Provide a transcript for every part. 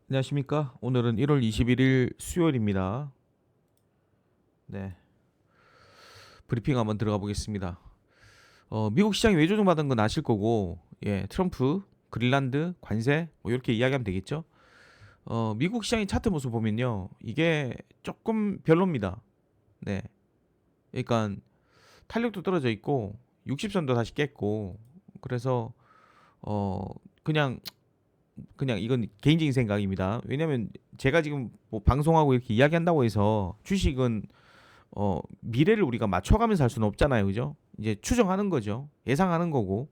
안녕하십니까? 오늘은 1월 21일 수요일입니다. 네, 브리핑 한번 들어가 보겠습니다. 미국 시장이 외조정받은 건 아실 거고, 트럼프, 그린란드, 관세 뭐 이렇게 이야기하면 되겠죠. 미국 시장의 차트 모습 보면요, 이게 조금 별로입니다. 네, 그러니까 탄력도 떨어져 있고, 60선도 다시 깼고, 그래서 어 그냥 이건 개인적인 생각입니다. 왜냐면 제가 지금 뭐 방송하고 이렇게 이야기한다고 해서 주식은 미래를 우리가 맞춰가면서 할 수는 없잖아요. 그죠? 이제 추정하는 거죠. 예상하는 거고.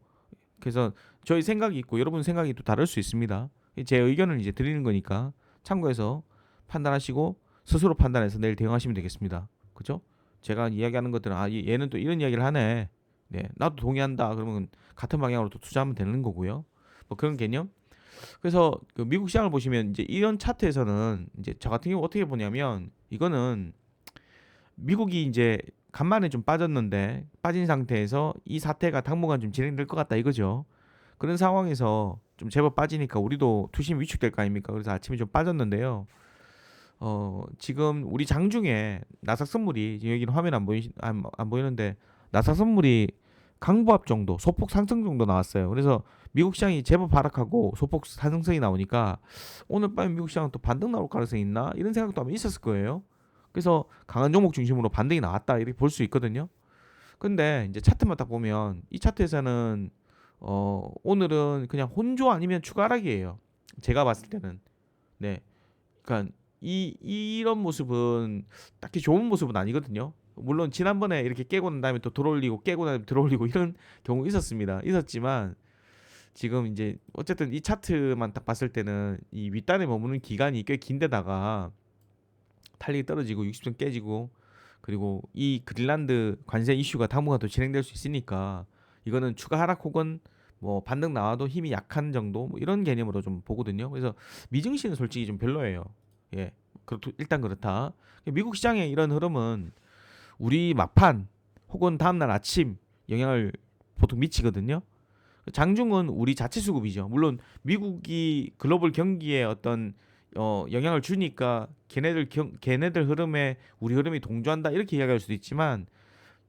그래서 저희 생각이 있고 여러분 생각이 또 다를 수 있습니다. 제 의견을 이제 드리는 거니까 참고해서 판단하시고 스스로 판단해서 내일 대응하시면 되겠습니다. 그죠? 제가 이야기하는 것들은 얘는 또 이런 이야기를 하네. 네, 나도 동의한다. 그러면 같은 방향으로 또 투자하면 되는 거고요. 뭐 그런 개념. 그래서 그 미국 시장을 보시면 이제 이런 차트에서는 이제 저 같은 경우 어떻게 보냐면 이거는 미국이 이제 간만에 좀 빠졌는데 빠진 상태에서 이 사태가 당분간 좀 진행될 것 같다 이거죠. 그런 상황에서 좀 제법 빠지니까 우리도 투심이 위축될 거 아닙니까? 그래서 아침에 좀 빠졌는데요. 지금 우리 장중에 나삭 선물이 지금 여기는 화면 안 보이는데 나삭 선물이 강보합 정도, 소폭 상승 정도 나왔어요. 그래서 미국 시장이 제법 하락하고 소폭 상승이 나오니까 오늘 밤에 미국 시장은 또 반등 나올 가능성이 있나? 이런 생각도 아마 있었을 거예요. 그래서 강한 종목 중심으로 반등이 나왔다 이렇게 볼 수 있거든요. 근데 이제 차트만 딱 보면 이 차트에서는 오늘은 그냥 혼조 아니면 추가 하락이에요. 제가 봤을 때는. 네. 그러니까 이런 모습은 딱히 좋은 모습은 아니거든요. 물론 지난번에 이렇게 깨고 난 다음에 또 들어올리고 깨고 난 다음에 들어올리고 이런 경우 있었지만 지금 이제 어쨌든 이 차트만 딱 봤을 때는 이 윗단에 머무는 기간이 꽤 긴데다가 탄력이 떨어지고 60선 깨지고 그리고 이 그린란드 관세 이슈가 당분간 더 진행될 수 있으니까 이거는 추가 하락 혹은 뭐 반등 나와도 힘이 약한 정도 뭐 이런 개념으로 좀 보거든요. 그래서 미증시는 솔직히 좀 별로예요. 예. 일단 그렇다. 미국 시장의 이런 흐름은 우리 막판 혹은 다음날 아침 영향을 보통 미치거든요. 장중은 우리 자체 수급이죠. 물론 미국이 글로벌 경기에 어떤 영향을 주니까 걔네들 흐름에 우리 흐름이 동조한다 이렇게 이야기할 수도 있지만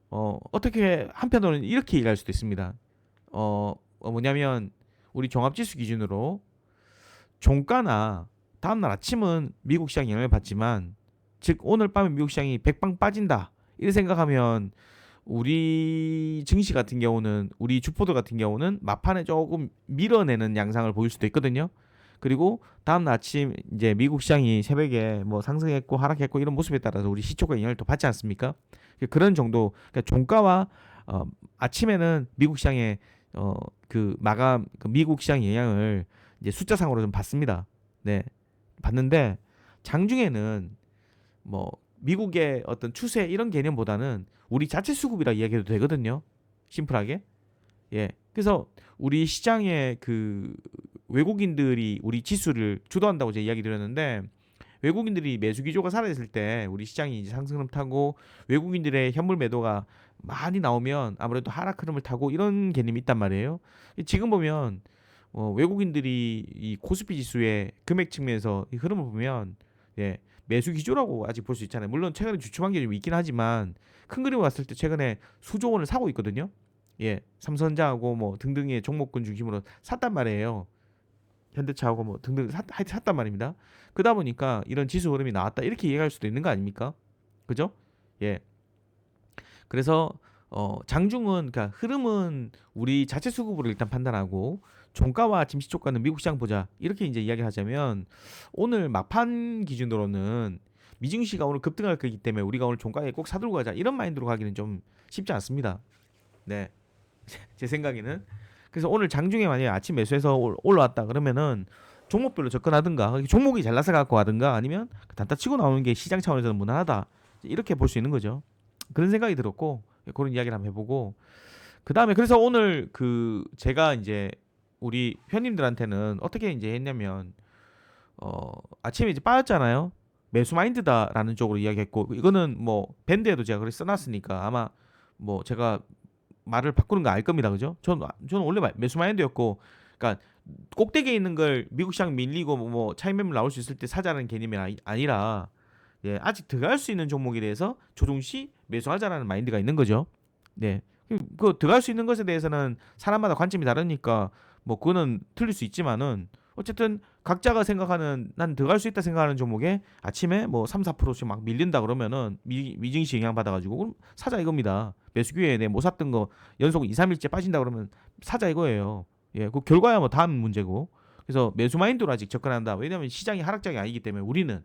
어떻게 한편으로는 이렇게 이해할 수도 있습니다. 뭐냐면 우리 종합지수 기준으로 종가나 다음날 아침은 미국 시장 영향을 받지만 즉 오늘 밤에 미국 시장이 백방 빠진다 이렇게 생각하면 우리 증시 같은 경우는 우리 주포들 같은 경우는 막판에 조금 밀어내는 양상을 보일 수도 있거든요. 그리고 다음 아침 이제 미국 시장이 새벽에 뭐 상승했고 하락했고 이런 모습에 따라서 우리 시초가 영향을 또 받지 않습니까? 그런 정도 그러니까 종가와 아침에는 미국 시장의 그 마감 그 미국 시장 영향을 이제 숫자상으로 좀 받습니다. 네. 받는데 장중에는 뭐 미국의 어떤 추세 이런 개념보다는 우리 자체 수급이라 이야기해도 되거든요. 심플하게. 예. 그래서 우리 시장의 그 외국인들이 우리 지수를 주도한다고 제가 이야기 드렸는데 외국인들이 매수 기조가 살아있을 때 우리 시장이 이제 상승을 타고 외국인들의 현물 매도가 많이 나오면 아무래도 하락 흐름을 타고 이런 개념이 있단 말이에요. 지금 보면 외국인들이 이 코스피 지수의 금액 측면에서 이 흐름을 보면 예, 매수 기조라고 아직 볼 수 있잖아요. 물론 최근에 주춤한 게 좀 있긴 하지만 큰 그림 봤을 때 최근에 수조 원을 사고 있거든요. 예, 삼성전자하고 뭐 등등의 종목군 중심으로 샀단 말이에요. 현대차하고 뭐 등등 하여튼 샀단 말입니다. 그러다 보니까 이런 지수 흐름이 나왔다 이렇게 이해할 수도 있는 거 아닙니까? 그죠? 예. 그래서 장중은 그러니까 흐름은 우리 자체 수급으로 일단 판단하고 종가와 지금 시초가는 미국 시장 보자 이렇게 이제 이야기하자면 오늘 막판 기준으로는 미증시가 오늘 급등할 거기 때문에 우리가 오늘 종가에 꼭 사들고 가자 이런 마인드로 가기는 좀 쉽지 않습니다. 네, 제 생각에는. 그래서 오늘 장중에 만약에 아침 매수해서 올라왔다 그러면은 종목별로 접근하든가 종목이 잘 나서 갖고 하든가 아니면 단타 치고 나오는 게 시장 차원에서는 무난하다 이렇게 볼 수 있는 거죠. 그런 생각이 들었고 그런 이야기를 한번 해보고 그 다음에 그래서 오늘 그 제가 이제 우리 회원님들한테는 어떻게 이제 했냐면 아침에 이제 빠졌잖아요. 매수 마인드다라는 쪽으로 이야기했고 이거는 뭐 밴드에도 제가 그렇게 써놨으니까 아마 뭐 제가 말을 바꾸는 거 알 겁니다. 그죠? 저는 원래 매수 마인드였고 그러니까 꼭대기에 있는 걸 미국 시장 밀리고 뭐 차익 매물 나올 수 있을 때 사자라는 개념이 아니라 예, 아직 들어갈 수 있는 종목에 대해서 조정 시 매수하자라는 마인드가 있는 거죠. 네. 그 들어갈 수 있는 것에 대해서는 사람마다 관점이 다르니까 뭐 그거는 틀릴 수 있지만은 어쨌든 각자가 생각하는 난 들어갈 수 있다 생각하는 종목에 아침에 뭐 3, 4%씩 막 밀린다 그러면은 미증시 영향 받아가지고 그럼 사자 이겁니다. 매수 기회에 내 못 샀던 거 연속 2, 3일째 빠진다 그러면 사자 이거예요. 예, 그 결과야 뭐 다음 문제고. 그래서 매수 마인드로 아직 접근한다. 왜냐하면 시장이 하락장이 아니기 때문에 우리는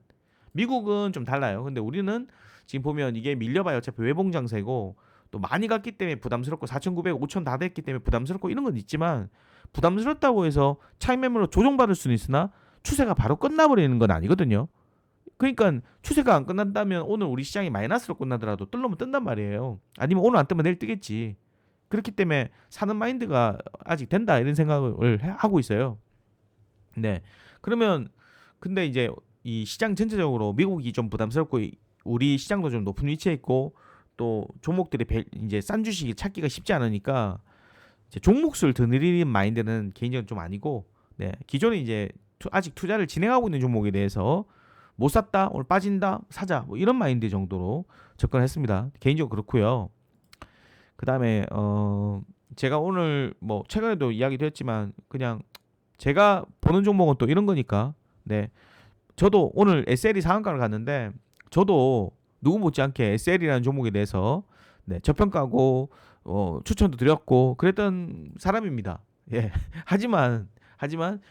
미국은 좀 달라요. 근데 우리는 지금 보면 이게 밀려봐야 어차피 외봉 장세고 또 많이 갔기 때문에 부담스럽고 4,900, 5,000 다 됐기 때문에 부담스럽고 이런 건 있지만 부담스럽다고 해서 차익 매물로 조정받을 수는 있으나 추세가 바로 끝나버리는 건 아니거든요. 그러니까 추세가 안 끝난다면 오늘 우리 시장이 마이너스로 끝나더라도 뜰려면 뜬단 말이에요. 아니면 오늘 안 뜨면 내일 뜨겠지. 그렇기 때문에 사는 마인드가 아직 된다 이런 생각을 하고 있어요. 네. 그러면 근데 이제 이 시장 전체적으로 미국이 좀 부담스럽고 우리 시장도 좀 높은 위치에 있고 또 종목들이 이제 싼 주식이 찾기가 쉽지 않으니까 이제 종목수를 더 늘리는 마인드는 개인적으로 좀 아니고 네. 기존에 이제 아직 투자를 진행하고 있는 종목에 대해서 못 샀다 오늘 빠진다 사자 뭐 이런 마인드 정도로 접근했습니다. 개인적으로 그렇고요. 그다음에 제가 오늘 뭐 최근에도 이야기도 했지만 그냥 제가 보는 종목은 또 이런 거니까 네. 저도 오늘 SL이 상한가를 갔는데 저도 누구 못지않게 SL이라는 종목에 대해서 네, 저평가하고 추천도 드렸고 그랬던 사람입니다. 예. 하지만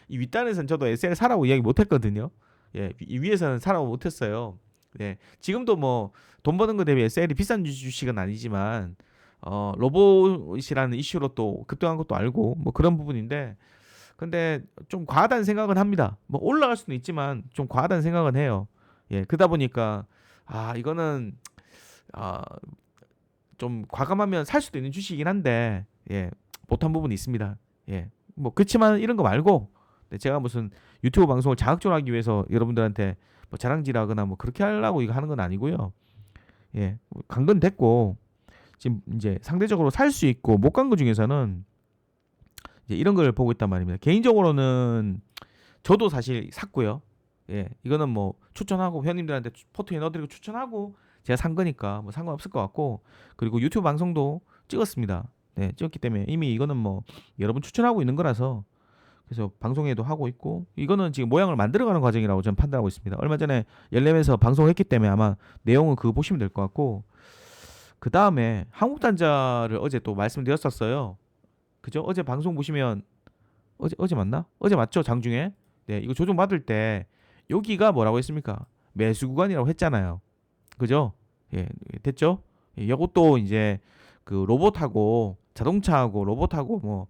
이 윗단에서는 저도 SL 사라고 이야기 못했거든요. 예, 이 위에서는 사라고 못했어요. 네, 지금도 뭐 돈 버는 거 대비 SL이 비싼 주식은 아니지만 로봇이라는 이슈로 또 급등한 것도 알고 뭐 그런 부분인데 근데 좀 과하다는 생각은 합니다. 뭐 올라갈 수는 있지만 좀 과하다는 생각은 해요. 예, 그러다 보니까 이거는 아, 좀 과감하면 살 수도 있는 주식이긴 한데 예, 못한 부분이 있습니다. 예, 뭐 그렇지만 이런 거 말고 네, 제가 무슨 유튜브 방송을 자극적으로 하기 위해서 여러분들한테 뭐 자랑질하거나 뭐 그렇게 하려고 이거 하는 건 아니고요. 예, 간 건 됐고 지금 이제 상대적으로 살 수 있고 못 간 거 중에서는 이제 이런 걸 보고 있단 말입니다. 개인적으로는 저도 사실 샀고요. 예, 이거는 뭐 추천하고 회원님들한테 포트에 넣어드리고 추천하고 제가 산 거니까 뭐 상관없을 것 같고 그리고 유튜브 방송도 찍었습니다. 네, 찍었기 때문에 이미 이거는 뭐 여러분 추천하고 있는 거라서 그래서 방송에도 하고 있고 이거는 지금 모양을 만들어가는 과정이라고 저는 판단하고 있습니다. 얼마 전에 열람에서 방송했기 때문에 아마 내용은 그거 보시면 될 것 같고 그 다음에 한국단자를 어제 또 말씀드렸었어요. 그죠? 어제 방송 보시면 어제 맞나? 어제 맞죠? 장중에 네 이거 조정 받을 때 여기가 뭐라고 했습니까? 매수 구간이라고 했잖아요. 그죠? 예, 됐죠? 예, 이것도 이제 그 로봇하고 자동차하고 로봇하고 뭐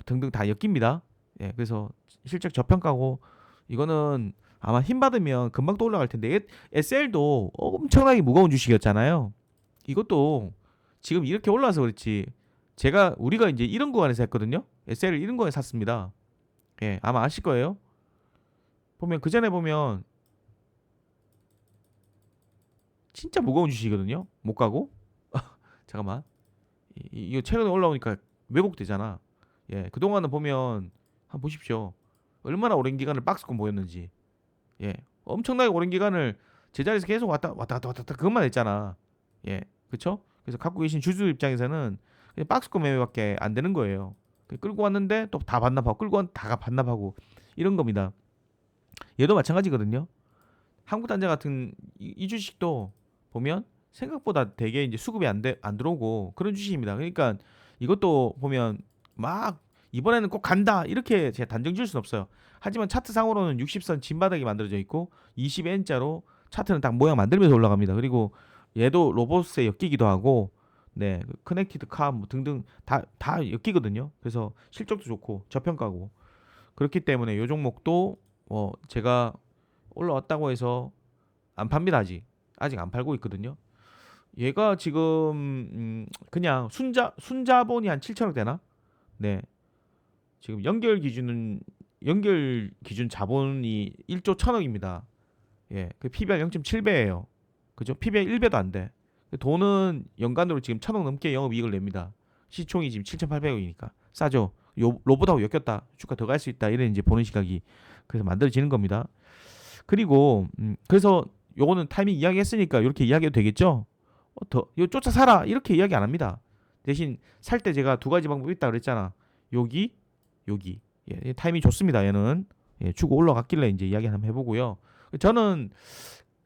등등 다 엮입니다. 예, 그래서 실적 저평가고 이거는 아마 힘 받으면 금방 또 올라갈 텐데 SL도 엄청나게 무거운 주식이었잖아요. 이것도 지금 이렇게 올라서 그렇지. 우리가 이제 이런 구간에서 했거든요. SL을 이런 거에 샀습니다. 예, 아마 아실 거예요. 보면 그 전에 보면 진짜 무거운 주식이거든요. 못 가고. 잠깐만. 이거 최근에 올라오니까 왜곡되잖아. 예, 그동안은 보면 한번 보십시오. 얼마나 오랜 기간을 박스권 보였는지. 예, 엄청나게 오랜 기간을 제자리에서 계속 왔다 갔다 그것만 했잖아. 예, 그쵸? 그래서 갖고 계신 주주 입장에서는 그냥 박스권 매매밖에 안 되는 거예요. 끌고 왔는데 또 다 반납하고 끌고 왔는데 다 반납하고 이런 겁니다. 얘도 마찬가지거든요. 한국단자 같은 이 주식도 보면 생각보다 되게 이제 수급이 안 들어오고 그런 주식입니다. 그러니까 이것도 보면 막 이번에는 꼭 간다 이렇게 제가 단정 지을 수는 없어요. 하지만 차트상으로는 60선 진바닥이 만들어져 있고 20N자로 차트는 딱 모양 만들면서 올라갑니다. 그리고 얘도 로봇에 엮이기도 하고 네 커넥티드 카 뭐 등등 다 엮이거든요. 그래서 실적도 좋고 저평가고 그렇기 때문에 요 종목도 제가 올라왔다고 해서 안 팝니다. 아직 안 팔고 있거든요. 얘가 지금 그냥 순자본이 한 7천억 되나? 네. 지금 연결 기준 자본이 1조 1천억입니다. 예. 그 PBR 0.7배예요. 그죠? PBR 1배도 안 돼. 돈은 연간으로 지금 1천억 넘게 영업 이익을 냅니다. 시총이 지금 7,800억이니까 싸죠. 로봇하고 엮였다. 주가 더 갈 수 있다. 이런 이제 보는 시각이 그래서 만들어지는 겁니다. 그리고 그래서 요거는 타이밍 이야기했으니까 이렇게 이야기해도 되겠죠? 요 쫓아 사라 이렇게 이야기 안 합니다. 대신 살 때 제가 두 가지 방법이 있다 그랬잖아. 여기 여기 예, 타이밍 좋습니다. 얘는 예, 주고 올라갔길래 이제 이야기 한번 해보고요. 저는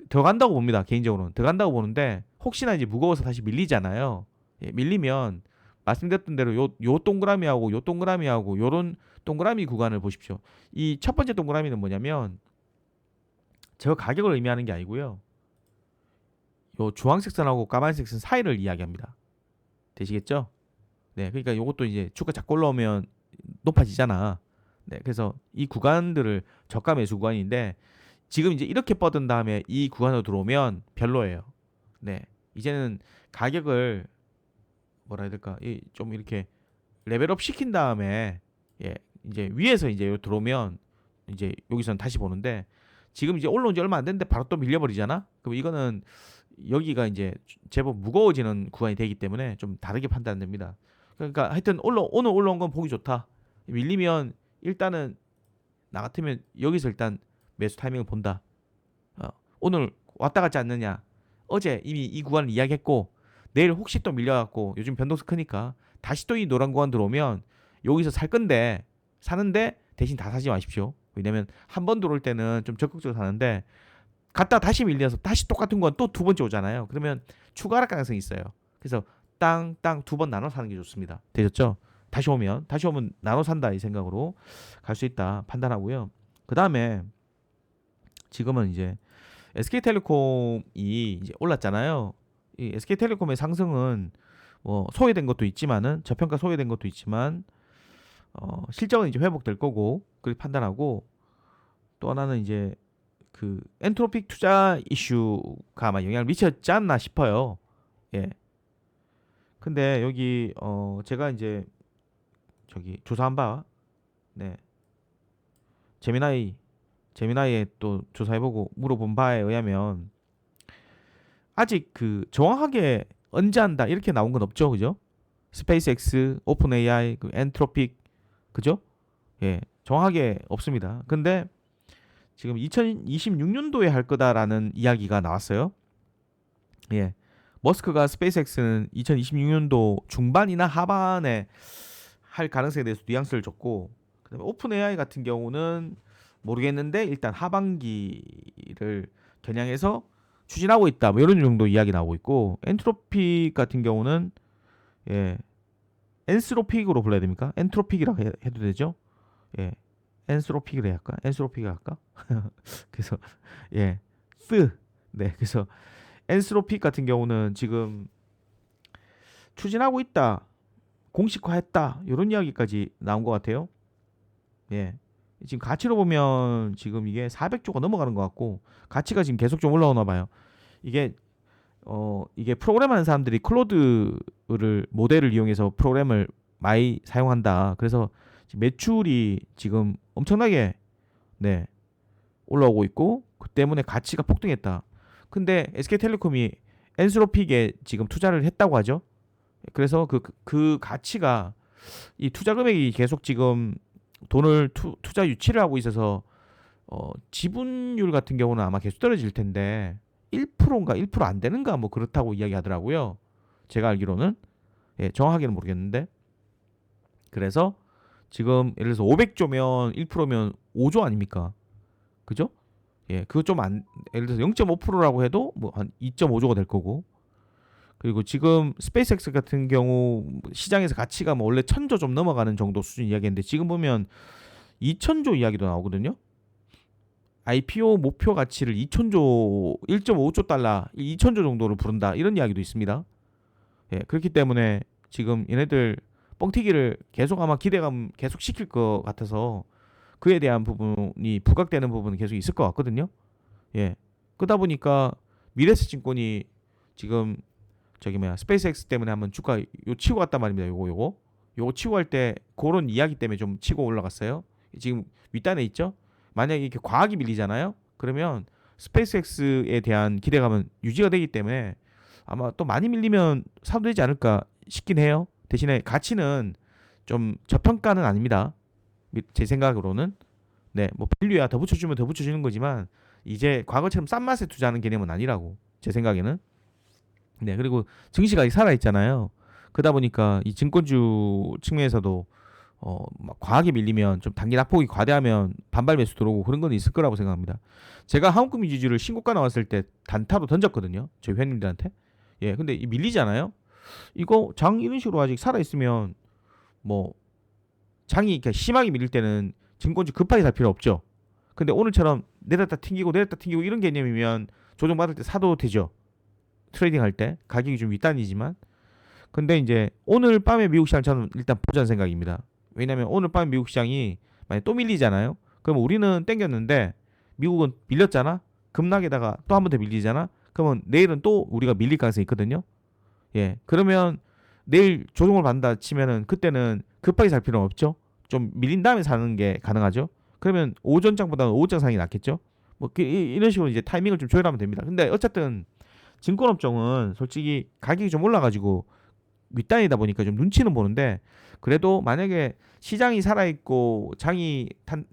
더 간다고 봅니다. 개인적으로는 더 간다고 보는데 혹시나 이제 무거워서 다시 밀리잖아요. 예, 밀리면 말씀드렸던 대로 요 동그라미하고 요 동그라미하고 요런 동그라미 구간을 보십시오. 이 첫 번째 동그라미는 뭐냐면 저 가격을 의미하는 게 아니고요. 요 주황색 선하고 까만색 선 사이를 이야기합니다. 되시겠죠? 네, 그러니까 요것도 이제 주가 자꾸 올라오면 높아지잖아. 네, 그래서 이 구간들을 저가 매수 구간인데 지금 이제 이렇게 뻗은 다음에 이 구간으로 들어오면 별로예요. 네, 이제는 가격을 뭐라 해야 될까? 좀 이렇게 레벨업 시킨 다음에 예, 이제 위에서 이제 들어오면 이제 여기서는 다시 보는데 지금 이제 올라온 지 얼마 안 됐는데 바로 또 밀려버리잖아. 그럼 이거는 여기가 이제 제법 무거워지는 구간이 되기 때문에 좀 다르게 판단됩니다. 그러니까 하여튼 오늘 올라온 건 보기 좋다. 밀리면 일단은 나 같으면 여기서 일단 매수 타이밍을 본다. 오늘 왔다 갔지 않느냐. 어제 이미 이 구간을 이야기했고 내일 혹시 또 밀려갖고 요즘 변동수 크니까 다시 또 이 노란 구간 들어오면 여기서 살 건데 사는데 대신 다 사지 마십시오. 왜냐면 한 번 들어올 때는 좀 적극적으로 사는데 갔다 다시 밀려서 다시 똑같은 건 또 두 번째 오잖아요. 그러면 추가 하락 가능성이 있어요. 그래서 땅 두 번 나눠 사는 게 좋습니다. 되셨죠? 다시 오면 나눠 산다 이 생각으로 갈 수 있다 판단하고요. 그 다음에 지금은 이제 SK텔레콤이 이제 올랐잖아요. 이 SK텔레콤의 상승은 뭐 소외된 것도 있지만은 저평가 소외된 것도 있지만 실적은 이제 회복될 거고 그렇게 판단하고 또 하나는 이제 그 엔트로픽 투자 이슈가 아마 영향을 미쳤지 않나 싶어요. 예. 근데 여기 제가 이제 저기 조사한 바 네. 제미나이에 또 조사해보고 물어본 바에 의하면 아직 그 정확하게 언제 한다 이렇게 나온 건 없죠, 그죠? 스페이스X, 오픈 AI, 그 엔트로픽, 그죠? 예, 정확하게 없습니다. 근데 지금 2026년도에 할 거다라는 이야기가 나왔어요. 예, 머스크가 스페이스X는 2026년도 중반이나 하반에 할 가능성에 대해서 뉘앙스를 줬고, 그다음에 오픈 AI 같은 경우는 모르겠는데 일단 하반기를 겨냥해서 추진하고 있다. 뭐 이런 정도 이야기 나오고 있고 엔트로픽 같은 경우는 예 엔스로픽으로 불러야 됩니까? 엔트로픽이라고 해도 되죠? 예 엔스로픽을 해야 할까? 엔스로픽을 할까? 그래서 예 네 그래서 엔스로픽 같은 경우는 지금 추진하고 있다. 공식화했다. 이런 이야기까지 나온 것 같아요. 예. 지금 가치로 보면 지금 이게 400조가 넘어가는 것 같고 가치가 지금 계속 좀 올라오나 봐요. 이게 이게 프로그램 하는 사람들이 클로드를 모델을 이용해서 프로그램을 많이 사용한다. 그래서 매출이 지금 엄청나게 네 올라오고 있고 그 때문에 가치가 폭등했다. 근데 SK텔레콤이 엔스로픽에 지금 투자를 했다고 하죠. 그래서 그 가치가 이 투자 금액이 계속 지금 돈을 투자 유치를 하고 있어서 지분율 같은 경우는 아마 계속 떨어질 텐데 1%인가 1%안 되는가 뭐 그렇다고 이야기하더라고요. 제가 알기로는 예, 정확하게는 모르겠는데 그래서 지금 예를 들어서 500조면 1%면 5조 아닙니까? 그죠? 예, 그거 좀 안 예를 들어서 0.5%라고 해도 뭐 한 2.5조가 될 거고 그리고 지금 스페이스X 같은 경우 시장에서 가치가 뭐 원래 1000조 좀 넘어가는 정도 수준 이야기했는데 지금 보면 2000조 이야기도 나오거든요. IPO 목표 가치를 2000조, 1.5조 달러, 2000조 정도로 부른다. 이런 이야기도 있습니다. 예, 그렇기 때문에 지금 얘네들 뻥튀기를 계속 아마 기대감 계속 시킬 것 같아서 그에 대한 부분이 부각되는 부분은 계속 있을 것 같거든요. 예. 그러다 보니까 미래에셋증권이 지금 저기 뭐야 스페이스X 때문에 한번 주가 요 치고 갔단 말입니다. 요거 치고 갈 때 그런 이야기 때문에 좀 치고 올라갔어요. 지금 윗단에 있죠. 만약에 이렇게 과하게 밀리잖아요. 그러면 스페이스X에 대한 기대감은 유지가 되기 때문에 아마 또 많이 밀리면 사도 되지 않을까 싶긴 해요. 대신에 가치는 좀 저평가는 아닙니다. 제 생각으로는. 네, 뭐 밸류야 더 붙여주면 더 붙여주는 거지만 이제 과거처럼 싼 맛에 투자하는 개념은 아니라고 제 생각에는. 네, 그리고 증시가 아직 살아 있잖아요. 그러다 보니까 이 증권주 측면에서도 막 과하게 밀리면 좀 단기 낙폭이 과대하면 반발 매수 들어오고 그런 건 있을 거라고 생각합니다. 제가 한국금융지주를 신고가 나왔을 때 단타로 던졌거든요. 저희 회원님들한테. 예, 근데 이 밀리잖아요. 이거 장 이런 식으로 아직 살아 있으면 뭐 장이 이렇게 심하게 밀릴 때는 증권주 급하게 살 필요 없죠. 근데 오늘처럼 내렸다 튕기고 이런 개념이면 조정받을 때 사도 되죠. 트레이딩 할 때 가격이 좀 윗단이지만. 근데 이제 오늘 밤에 미국 시장 저는 일단 보자는 생각입니다. 왜냐면 오늘 밤에 미국 시장이 만약 또 밀리잖아요. 그럼 우리는 땡겼는데 미국은 밀렸잖아. 급락에다가 또 한 번 더 밀리잖아. 그러면 내일은 또 우리가 밀릴 가능성이 있거든요. 예. 그러면 내일 조정을 받는다 치면은 그때는 급하게 살 필요는 없죠. 좀 밀린 다음에 사는 게 가능하죠. 그러면 오전장보다는 오후장 사는 게 낫겠죠. 뭐 이런 식으로 이제 타이밍을 좀 조율하면 됩니다. 근데 어쨌든 증권업종은 솔직히 가격이 좀 올라가지고 윗단이다 보니까 좀 눈치는 보는데 그래도 만약에 시장이 살아있고 장이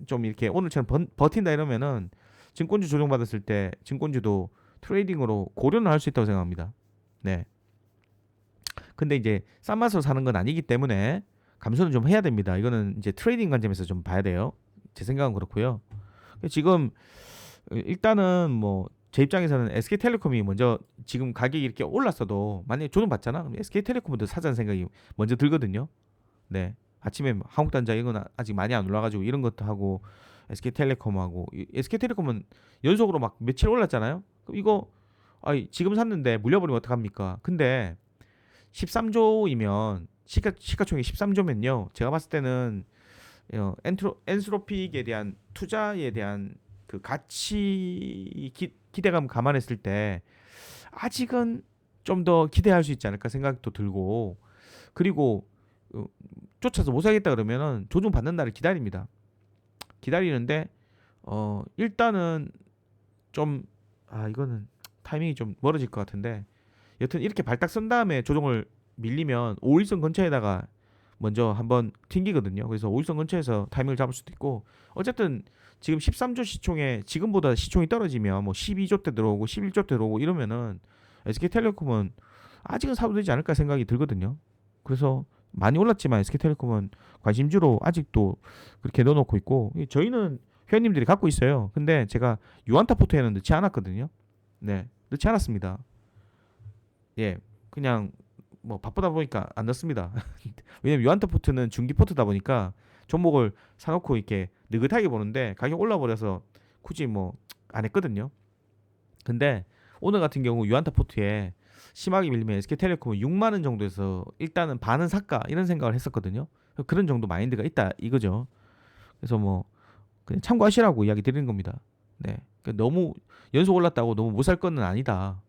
좀 이렇게 오늘처럼 버틴다 이러면은 증권주 조정받았을 때 증권주도 트레이딩으로 고려는 할 수 있다고 생각합니다. 네. 근데 이제 싼 맛으로 사는 건 아니기 때문에 감소는 좀 해야 됩니다. 이거는 이제 트레이딩 관점에서 좀 봐야 돼요. 제 생각은 그렇고요. 지금 일단은 뭐 제 입장에서는 SK텔레콤이 먼저 지금 가격이 이렇게 올랐어도 만약에 조정받잖아. 그럼 SK텔레콤부터 사자는 생각이 먼저 들거든요. 네. 아침에 뭐 한국단자 이건 아직 많이 안 올라가지고 이런 것도 하고 SK텔레콤하고 SK텔레콤은 연속으로 막 며칠 올랐잖아요. 그럼 이거 지금 샀는데 물려버리면 어떡합니까? 근데 13조이면 시가총액 13조면요. 제가 봤을 때는 엔트로픽에 대한 투자에 대한 그 가치 기대감 감안했을 때 아직은 좀 더 기대할 수 있지 않을까 생각도 들고 그리고 쫓아서 못 사겠다 그러면은 조정 받는 날을 기다립니다. 기다리는데 일단은 좀 이거는 타이밍이 좀 멀어질 것 같은데 여튼 이렇게 발딱 선 다음에 조정을 밀리면 5일선 근처에다가 먼저 한번 튕기거든요. 그래서 5일선 근처에서 타이밍을 잡을 수도 있고 어쨌든 지금 13조 시총에 지금보다 시총이 떨어지면 뭐 12조 때 들어오고 11조 때 들어오고 이러면은 SK텔레콤은 아직은 사도 되지 않을까 생각이 들거든요. 그래서 많이 올랐지만 SK텔레콤은 관심주로 아직도 그렇게 넣어놓고 있고 저희는 회원님들이 갖고 있어요. 근데 제가 유안타 포트에는 넣지 않았거든요. 네, 넣지 않았습니다. 예, 그냥 뭐 바쁘다 보니까 안 넣습니다. 왜냐면 유안타 포트는 중기 포트다 보니까 종목을 사놓고 이렇게 느긋하게 보는데 가격 올라버려서 굳이 뭐 안 했거든요. 근데 오늘 같은 경우 유안타 포트에 심하게 밀리면 SK텔레콤은 6만 원 정도에서 일단은 반은 살까 이런 생각을 했었거든요. 그런 정도 마인드가 있다 이거죠. 그래서 뭐 그냥 참고하시라고 이야기 드리는 겁니다. 네, 그러니까 너무 연속 올랐다고 너무 못 살 거는 아니다.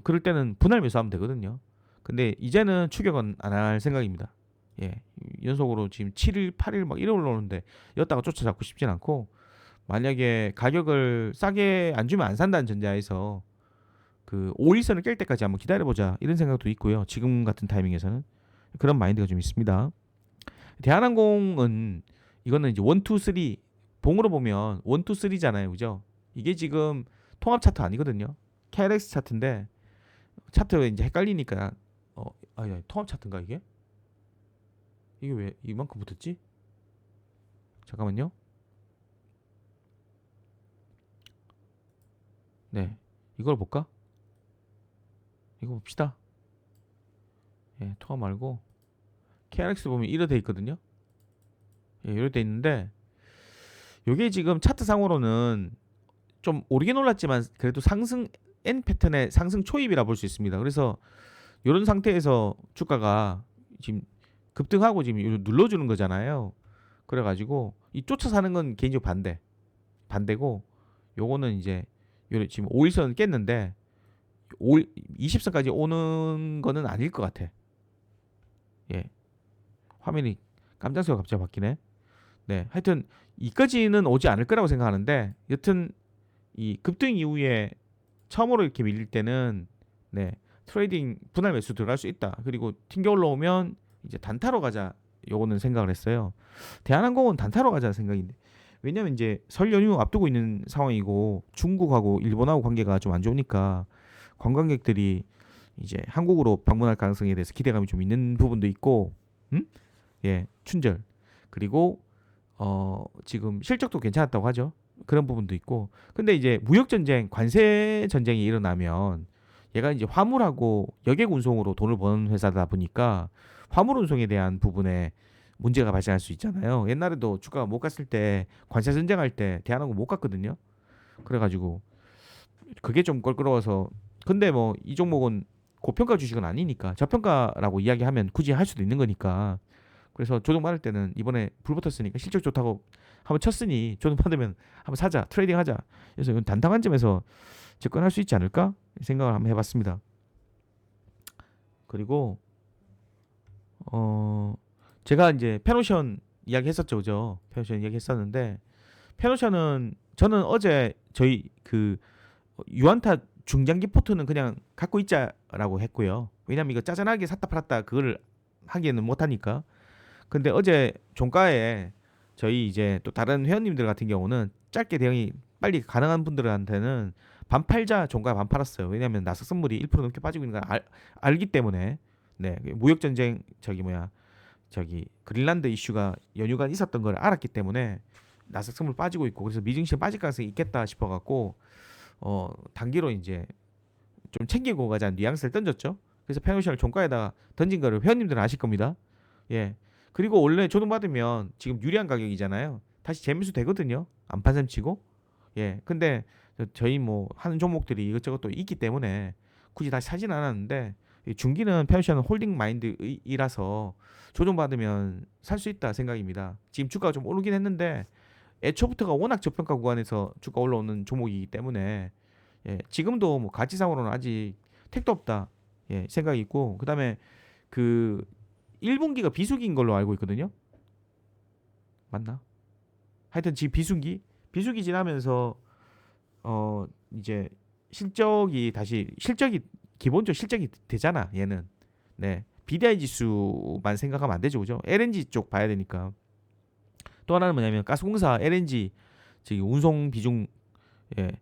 그럴 때는 분할 매수하면 되거든요. 근데 이제는 추격은 안 할 생각입니다. 예, 연속으로 지금 7일, 8일 막 이래 올라오는데 였다가 쫓아잡고 싶진 않고 만약에 가격을 싸게 안 주면 안 산다는 전제하에서 그 5일선을 깰 때까지 한번 기다려보자 이런 생각도 있고요. 지금 같은 타이밍에서는 그런 마인드가 좀 있습니다. 대한항공은 이거는 이제 1, 2, 3 봉으로 보면 1, 2, 3잖아요. 그죠? 이게 지금 통합 차트 아니거든요. KLX 차트인데 차트 이제 헷갈리니까 통합 차트인가 이게? 이게 왜 이만큼 붙었지? 잠깐만요. 네, 이걸 볼까? 이거 봅시다. 예, 통합 말고 KRX 보면 이래 돼 있거든요. 예, 이래 돼 있는데 요게 지금 차트 상으로는 좀 오르긴 올랐지만 그래도 상승 N 패턴의 상승 초입이라 볼 수 있습니다. 그래서 이런 상태에서 주가가 지금 급등하고 지금 눌러주는 거잖아요. 그래가지고 이 쫓아 사는 건 개인적으로 반대고 요거는 이제 요 지금 5일선 깼는데 20선까지 오는 거는 아닐 것 같아. 예, 화면이 깜짝색으로 갑자기 바뀌네. 네, 하여튼 이까지는 오지 않을 거라고 생각하는데 여튼 이 급등 이후에 처음으로 이렇게 밀릴 때는 네 트레이딩 분할 매수 들어갈 수 있다. 그리고 튕겨 올라오면 이제 단타로 가자 요거는 생각을 했어요. 대한항공은 단타로 가자는 생각인데 왜냐면 이제 설 연휴 앞두고 있는 상황이고 중국하고 일본하고 관계가 좀 안 좋으니까 관광객들이 이제 한국으로 방문할 가능성에 대해서 기대감이 좀 있는 부분도 있고, 예, 춘절 그리고 지금 실적도 괜찮았다고 하죠. 그런 부분도 있고. 근데 이제 무역 전쟁, 관세 전쟁이 일어나면 얘가 이제 화물하고 여객 운송으로 돈을 버는 회사다 보니까 화물 운송에 대한 부분에 문제가 발생할 수 있잖아요. 옛날에도 주가가 못 갔을 때 관세 전쟁할 때 대한항공 못 갔거든요. 그래가지고 그게 좀 껄끄러워서 근데 뭐 이 종목은 고평가 주식은 아니니까 저평가라고 이야기하면 굳이 할 수도 있는 거니까 그래서 조정 받을 때는 이번에 불 붙었으니까 실적 좋다고 한번 쳤으니 조정 받으면 한번 사자 트레이딩 하자 그래서 이건 단당한 점에서 접근할 수 있지 않을까 생각을 한번 해봤습니다. 그리고 제가 이제 페노션 이야기 했었죠, 그죠? 페노션 이야기 했었는데 페노션은 저는 어제 저희 그 유안타 중장기 포트는 그냥 갖고 있자라고 했고요. 왜냐면 이거 짜잘하게 샀다 팔았다 그걸 하기에는 못하니까. 근데 어제 종가에 저희 이제 또 다른 회원님들 같은 경우는 짧게 대응이 빨리 가능한 분들한테는 반 팔자 종가에 반 팔았어요. 왜냐면 나석 선물이 1% 넘게 빠지고 있는 걸 알기 때문에. 네, 무역 전쟁 저기 그린란드 이슈가 연휴간 있었던 걸 알았기 때문에 나석 선물 빠지고 있고 그래서 미증시 빠질 가능성이 있겠다 싶어 갖고 단기로 이제 좀 챙기고 가자는 뉘앙스를 던졌죠. 그래서 페노션을 종가에다가 던진 거를 회원님들은 아실 겁니다. 예. 그리고 원래 조정받으면 지금 유리한 가격이잖아요. 다시 재매수 되거든요. 안 판 셈 치고. 예. 근데 저희 뭐 하는 종목들이 이것저것 또 있기 때문에 굳이 다시 사진 않았는데 중기는 페노션은 홀딩 마인드이라서 조정받으면 살 수 있다 생각입니다. 지금 주가가 좀 오르긴 했는데 애초부터가 워낙 저평가 구간에서 주가 올라오는 종목이기 때문에 예, 지금도 뭐 가치상으로는 아직 택도 없다 예, 생각이 있고 그다음에 그 1분기가 비수기인 걸로 알고 있거든요. 맞나? 하여튼 지금 비수기 지나면서 이제 실적이 기본적으로 실적이 되잖아 얘는. 네. BDI 지수만 생각하면 안 되죠, 그죠? LNG 쪽 봐야 되니까. 또 하나는 뭐냐면 가스공사 LNG 저기 운송 비중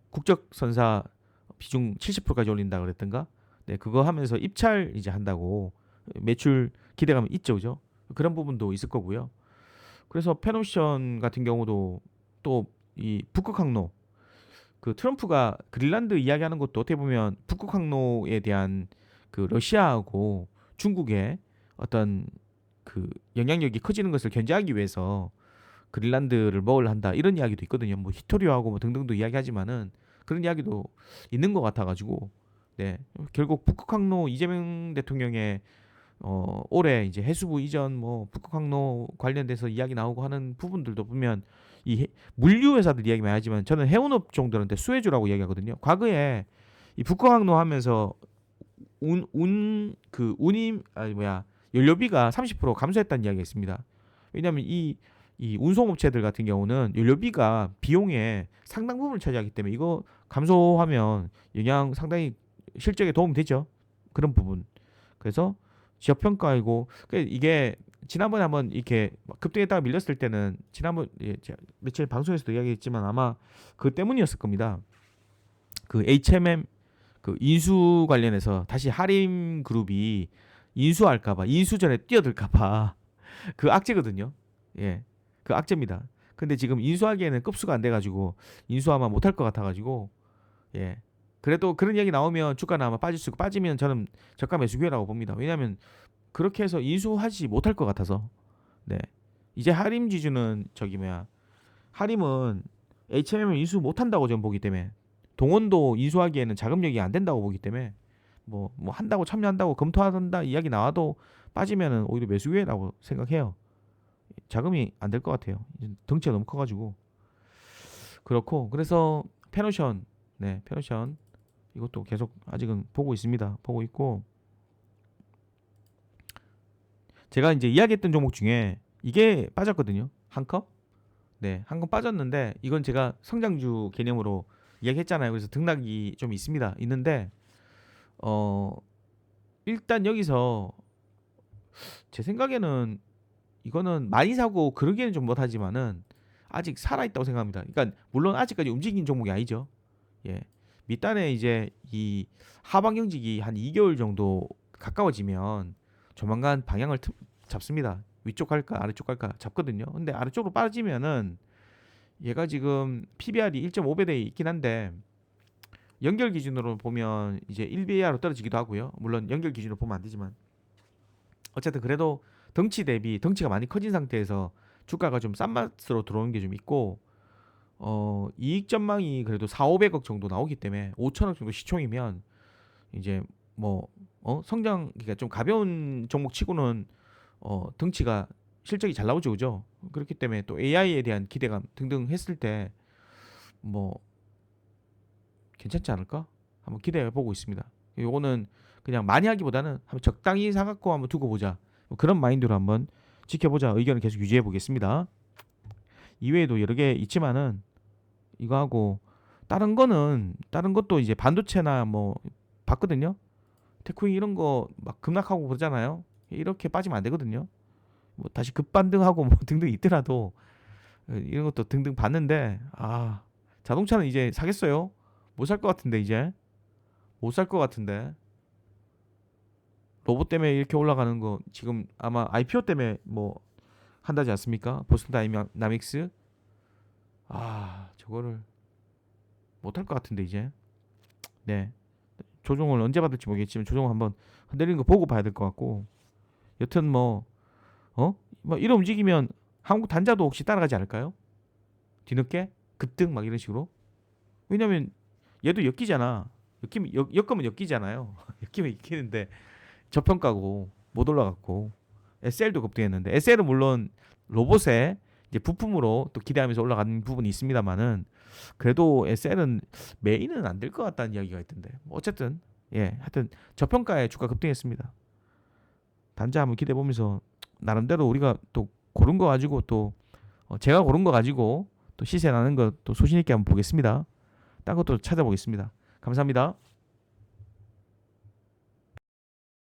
국적 선사 비중 70%까지 올린다 그랬던가? 네, 그거 하면서 입찰 이제 한다고 매출 기대감이 있죠, 그죠? 그런 부분도 있을 거고요. 그래서 페노션 같은 경우도 또 이 북극 항로 그 트럼프가 그린란드 이야기하는 것도 어떻게 보면 북극 항로에 대한 그 러시아하고 중국의 어떤 그 영향력이 커지는 것을 견제하기 위해서 그린란드를 먹으려 한다 이런 이야기도 있거든요. 뭐 히토리오하고 뭐 등등도 이야기하지만은 그런 이야기도 있는 것 같아가지고 네 결국 북극 항로 이재명 대통령의 올해 이제 해수부 이전 뭐 북극 항로 관련돼서 이야기 나오고 하는 부분들도 보면 물류 회사들 이야기 많이 하지만 저는 해운업 종들한테 수혜주라고 이야기하거든요. 과거에 이 북극 항로 하면서 운임 아니 뭐야 연료비가 30% 감소했다는 이야기가 있습니다. 왜냐하면 이 운송업체들 같은 경우는 연료비가 비용의 상당 부분을 차지하기 때문에 이거 감소하면 영향 상당히 실적에 도움이 되죠. 그런 부분. 그래서 지역평가이고 이게 지난번에 한번 이렇게 급등했다가 밀렸을 때는 지난번 며칠 방송에서도 이야기했지만 아마 그 때문이었을 겁니다. 그 HMM 그 인수 관련해서 다시 하림 그룹이 인수할까봐 인수 전에 뛰어들까봐 그 악재거든요. 예, 그 악재입니다. 근데 지금 인수하기에는 급수가 안 돼가지고 인수하면 못할 것 같아가지고 예. 그래도 그런 얘기 나오면 주가는 아마 빠질 수 있고 빠지면 저는 저가 매수 기회라고 봅니다. 왜냐하면 그렇게 해서 인수하지 못할 것 같아서 네 이제 하림 지주는 저기 뭐야 하림은 HMM을 인수 못한다고 저는 보기 때문에 동원도 인수하기에는 자금력이 안 된다고 보기 때문에 뭐 한다고 참여한다고 검토한다 이야기 나와도 빠지면은 오히려 매수 기회라고 생각해요. 자금이 안 될 것 같아요. 덩치가 너무 커가지고 그렇고 그래서 페노션 네 페노션 이것도 계속 아직은 보고 있습니다. 보고 있고 제가 이제 이야기했던 종목 중에 이게 빠졌거든요. 한컵 네, 한 건 빠졌는데 이건 제가 성장주 개념으로 이야기했잖아요. 그래서 등락이 좀 있습니다. 있는데 어 일단 여기서 제 생각에는 이거는 많이 사고 그러기에는 좀 못하지만은 아직 살아있다고 생각합니다. 그러니까 물론 아직까지 움직인 종목이 아니죠. 예. 밑단에 이제 이 하방 경직이 한 2개월 정도 가까워지면 조만간 방향을 잡습니다. 위쪽 갈까 아래쪽 갈까 잡거든요. 근데 아래쪽으로 빠지면은 얘가 지금 PBR이 1.5배대에 있긴 한데 연결 기준으로 보면 이제 1BAR로 떨어지기도 하고요. 물론 연결 기준으로 보면 안 되지만 어쨌든 그래도 덩치 대비 덩치가 많이 커진 상태에서 주가가 좀 싼 맛으로 들어오는 게 좀 있고 이익 전망이 그래도 4, 500억 정도 나오기 때문에 5천억 정도 시총이면 이제 뭐 성장 그러니까 좀 가벼운 종목 치고는 덩치가 실적이 잘 나오죠, 그죠? 그렇기 때문에 또 AI에 대한 기대감 등등 했을 때 뭐 괜찮지 않을까? 한번 기대해 보고 있습니다. 요거는 그냥 많이 하기보다는 한번 적당히 사갖고 한번 두고 보자. 뭐 그런 마인드로 한번 지켜보자. 의견을 계속 유지해 보겠습니다. 이외에도 여러 개 있지만은 이거 하고 다른 것도 이제 반도체나 뭐 봤거든요. 테크윙 이런 거 막 급락하고 그러잖아요. 이렇게 빠지면 안 되거든요. 뭐 다시 급반등하고 뭐 등등 있더라도 이런 것도 등등 봤는데 자동차는 이제 사겠어요? 못 살 것 같은데 이제 못 살 것 같은데 로봇 때문에 이렇게 올라가는 거 지금 아마 IPO 때문에 뭐 한다지 않습니까? 보스턴 다이나믹스 저거를 못 할 것 같은데 이제 네 조정을 언제 받을지 모르겠지만 조정 한번 흔들리는 거 보고 봐야 될 것 같고 여튼 뭐 이런 움직이면 한국 단자도 혹시 따라가지 않을까요? 뒤늦게 급등 막 이런 식으로 왜냐면 얘도 엮이잖아. 엮으면 엮이잖아요. 엮이면 엮이는데 저평가고 못 올라갔고 SL도 급등했는데 SL은 물론 로봇의 이제 부품으로 또 기대하면서 올라가는 부분이 있습니다만은 그래도 SL은 메인은 안 될 것 같다는 이야기가 있던데 뭐 어쨌든 하여튼 저평가에 주가 급등했습니다. 단자 한번 기대해 보면서 나름대로 우리가 또 고른 거 가지고 또 제가 고른 거 가지고 또 시세 나는 거 또 소신 있게 한번 보겠습니다. 딴 것도 찾아보겠습니다. 감사합니다.